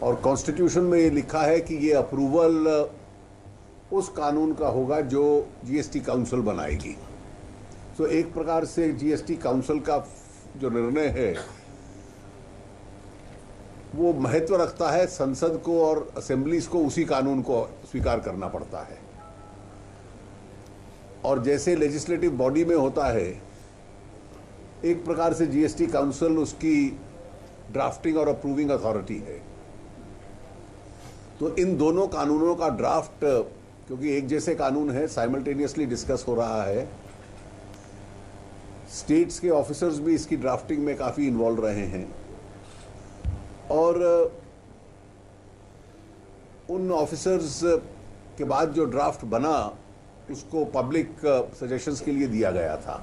और कॉन्स्टिट्यूशन में ये लिखा है कि ये अप्रूवल उस कानून का होगा जो जीएसटी काउंसिल बनाएगी। तो एक प्रकार से जीएसटी काउंसिल का जो निर्णय है वो महत्व रखता है, संसद को और असेंबलीज को उसी कानून को स्वीकार करना पड़ता है। और जैसे लेजिस्लेटिव बॉडी में होता है, एक प्रकार से जीएसटी काउंसिल उसकी ड्राफ्टिंग और अप्रूविंग अथॉरिटी है। तो इन दोनों कानूनों का ड्राफ्ट, क्योंकि एक जैसे कानून है, साइमल्टेनियसली डिस्कस हो रहा है। स्टेट्स के ऑफिसर्स भी इसकी ड्राफ्टिंग में काफ़ी इन्वॉल्व रहे हैं और उन ऑफिसर्स के बाद जो ड्राफ्ट बना उसको पब्लिक सजेशंस के लिए दिया गया था।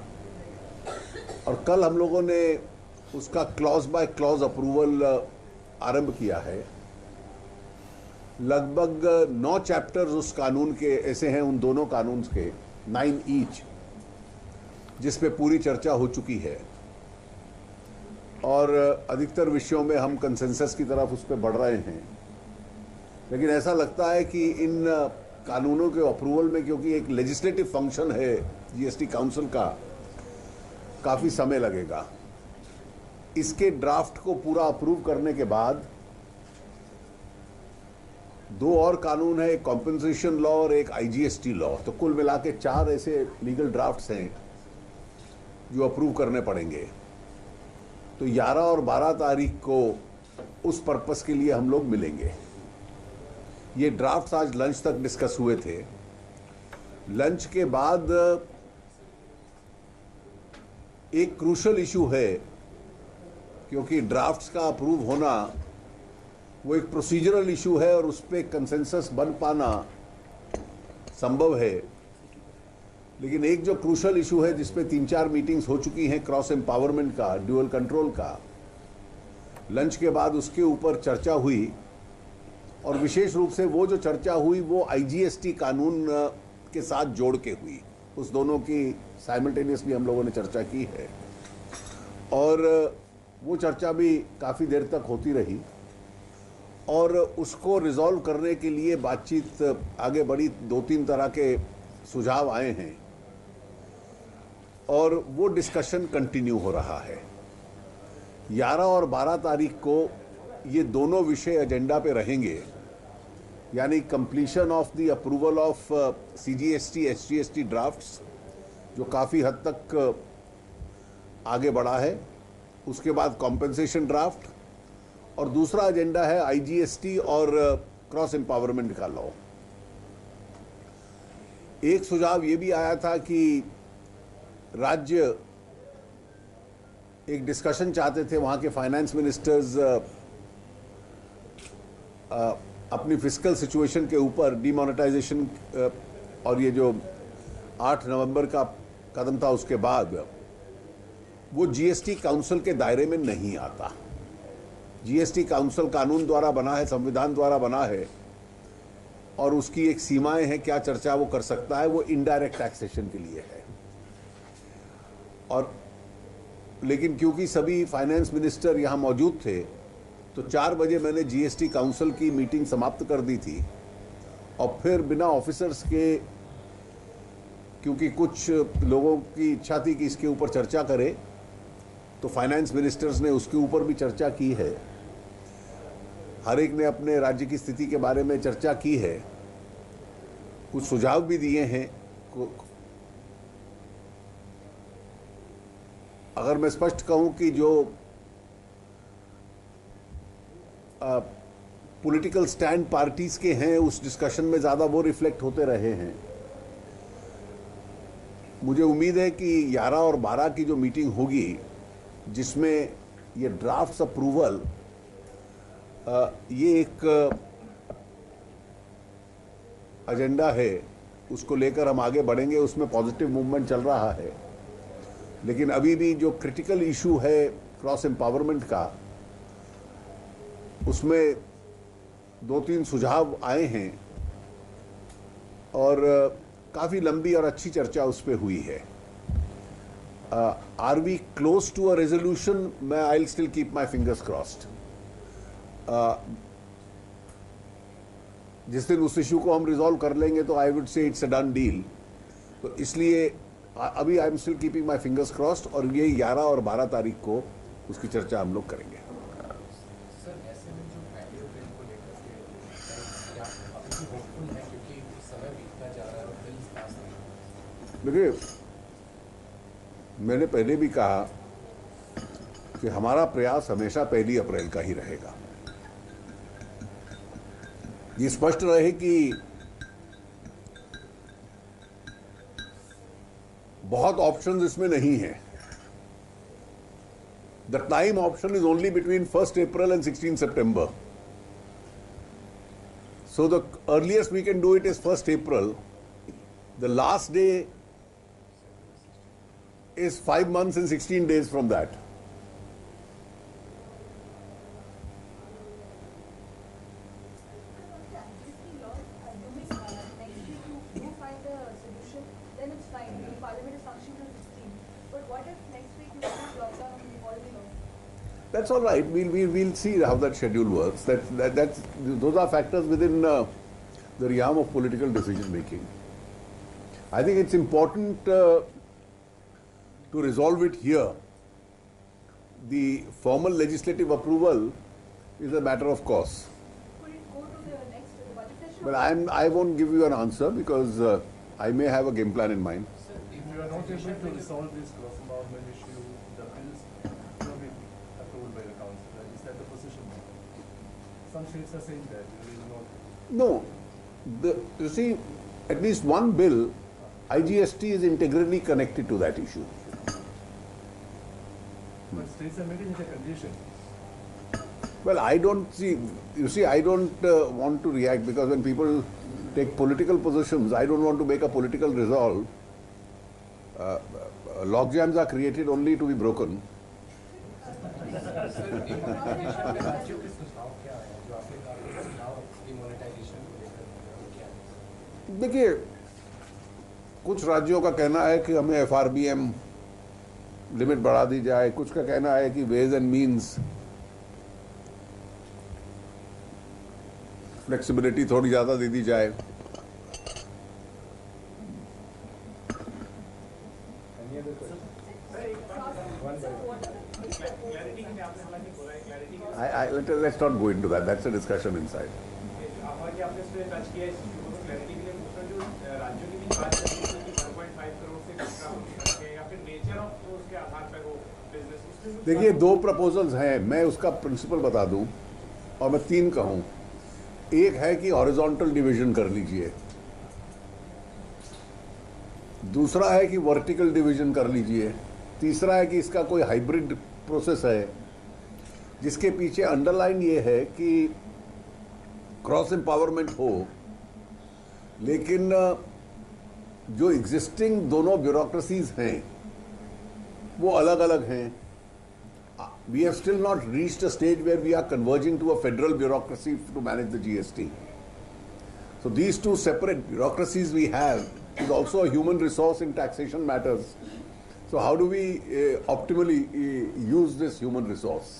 और कल हम लोगों ने उसका क्लॉज बाय क्लॉज अप्रूवल आरंभ किया है। लगभग 9 चैप्टर्स उस कानून के ऐसे हैं, उन दोनों कानून के 9 ईच, जिस पे पूरी चर्चा हो चुकी है और अधिकतर विषयों में हम कंसेंसस की तरफ उस पर बढ़ रहे हैं। लेकिन ऐसा लगता है कि इन कानूनों के अप्रूवल में, क्योंकि एक लेजिस्लेटिव फंक्शन है जीएसटी काउंसिल का, काफ़ी समय लगेगा। इसके ड्राफ्ट को पूरा अप्रूव करने के बाद 2 और कानून है, एक कॉम्पेंसेशन लॉ और एक आईजीएसटी लॉ। तो कुल मिला के 4 ऐसे लीगल ड्राफ्ट्स हैं जो अप्रूव करने पड़ेंगे। तो 11 और 12 तारीख को उस पर्पस के लिए हम लोग मिलेंगे। ये ड्राफ्ट्स आज लंच तक डिस्कस हुए थे। लंच के बाद एक क्रूशल इशू है, क्योंकि ड्राफ्ट्स का अप्रूव होना वो एक प्रोसीजरल इशू है और उस पर कंसेंसस बन पाना संभव है। लेकिन एक जो क्रूशल इशू है जिस पे 3-4 मीटिंग्स हो चुकी हैं, क्रॉस एम्पावरमेंट का, ड्यूअल कंट्रोल का, लंच के बाद उसके ऊपर चर्चा हुई। और विशेष रूप से वो जो चर्चा हुई वो आईजीएसटी कानून के साथ जोड़ के हुई। उस दोनों की साइमल्टेनियसली हम लोगों ने चर्चा की है और वो चर्चा भी काफ़ी देर तक होती रही और उसको रिजॉल्व करने के लिए बातचीत आगे बढ़ी। 2-3 तरह के सुझाव आए हैं और वो डिस्कशन कंटिन्यू हो रहा है। 11 और 12 तारीख को ये दोनों विषय एजेंडा पे रहेंगे, यानी completion of the approval of CGST SGST drafts, जो काफ़ी हद तक आगे बढ़ा है। उसके बाद कॉम्पेंसेशन ड्राफ्ट और दूसरा एजेंडा है आईजीएसटी और क्रॉस एम्पावरमेंट का लॉ। एक सुझाव ये भी आया था कि राज्य एक डिस्कशन चाहते थे, वहाँ के फाइनेंस मिनिस्टर्स अपनी फिस्कल सिचुएशन के ऊपर डीमोनेटाइजेशन और ये जो 8 नवंबर का कदम था उसके बाद वो जीएसटी काउंसिल के दायरे में नहीं आता। जीएसटी काउंसिल कानून द्वारा बना है, संविधान द्वारा बना है और उसकी एक सीमाएं हैं, क्या चर्चा वो कर सकता है, वो इनडायरेक्ट टैक्सेशन के लिए है। और लेकिन क्योंकि सभी फाइनेंस मिनिस्टर यहाँ मौजूद थे तो 4 बजे मैंने जीएसटी काउंसिल की मीटिंग समाप्त कर दी थी और फिर बिना ऑफिसर्स के, क्योंकि कुछ लोगों की इच्छा थी कि इसके ऊपर चर्चा करें, तो फाइनेंस मिनिस्टर्स ने उसके ऊपर भी चर्चा की है। हर एक ने अपने राज्य की स्थिति के बारे में चर्चा की है, कुछ सुझाव भी दिए हैं। अगर मैं स्पष्ट कहूं कि जो पॉलिटिकल स्टैंड पार्टीज के हैं उस डिस्कशन में ज़्यादा वो रिफ्लेक्ट होते रहे हैं। मुझे उम्मीद है कि 11 और 12 की जो मीटिंग होगी जिसमें ये ड्राफ्ट्स अप्रूवल, ये एक एजेंडा है, उसको लेकर हम आगे बढ़ेंगे। उसमें पॉजिटिव मूवमेंट चल रहा है, लेकिन अभी भी जो क्रिटिकल इशू है क्रॉस एम्पावरमेंट का, उसमें 2-3 सुझाव आए हैं और काफ़ी लंबी और अच्छी चर्चा उस पर हुई है। Are we close to a resolution? मैं I will still keep my fingers crossed. जिस दिन उस इशू को हम रिजॉल्व कर लेंगे तो I would say it's a done deal. तो इसलिए अभी I am still keeping my fingers crossed, और ये 11 और 12 तारीख को उसकी चर्चा हम लोग करेंगे। सर ऐसे में जो पैडियो बिल को लेकर के क्या अभी भी होपफुल है, क्योंकि समय बीतता जा रहा है और बिल पास नहीं। देखिए, मैंने पहले भी कहा कि हमारा प्रयास हमेशा 1 अप्रैल का ही रहेगा। ये स्पष्ट रहे कि बहुत ऑप्शंस इसमें नहीं है। The time option is only between 1 April and 16 September. So the earliest we can do it is 1 April. The last day is 5 months and 16 days from that. That's all right. We'll see how that schedule works. Those are factors within the realm of political decision making. I think it's important to resolve it here. The formal legislative approval is a matter of course. Could it go to the next budget session? But I won't give you an answer because I may have a game plan in mind. Sir, If you are not able to resolve this cross-empowerment issue, the bills will be approved by the council. Is that the position? Some states are saying that it is not. No, you see, at least one bill, IGST is integrally connected to that issue. But states are making it a condition. Well, I don't see, you see, I don't want to react because when people take political positions, I don't want to make a political resolve. Logjams are created only to be broken. Sir राज्यों के सुझाव क्या है जो आपके सुझाव demonetisation को लेकर क्या है? देखिए, कुछ राज्यों का कहना है कि हमें FRBM लिमिट बढ़ा दी जाए, कुछ का कहना है कि वेज एंड मीन्स फ्लेक्सिबिलिटी थोड़ी ज़्यादा दे दी जाए। Any other question? Let's not go into that. That's a discussion inside. देखिए, 2 प्रपोजल्स हैं, मैं उसका प्रिंसिपल बता दूं और मैं 3 कहूं। एक है कि हॉरिजॉन्टल डिवीजन कर लीजिए, दूसरा है कि वर्टिकल डिवीजन कर लीजिए, तीसरा है कि इसका कोई हाइब्रिड प्रोसेस है जिसके पीछे अंडरलाइन ये है कि क्रॉस एम्पावरमेंट हो, लेकिन जो एग्जिस्टिंग दोनों ब्यूरोक्रेसीज हैं वो अलग अलग हैं। We have still not reached a stage where we are converging to a federal bureaucracy to manage the GST. So these 2 separate bureaucracies we have is also a human resource in taxation matters. So how do we optimally use this human resource?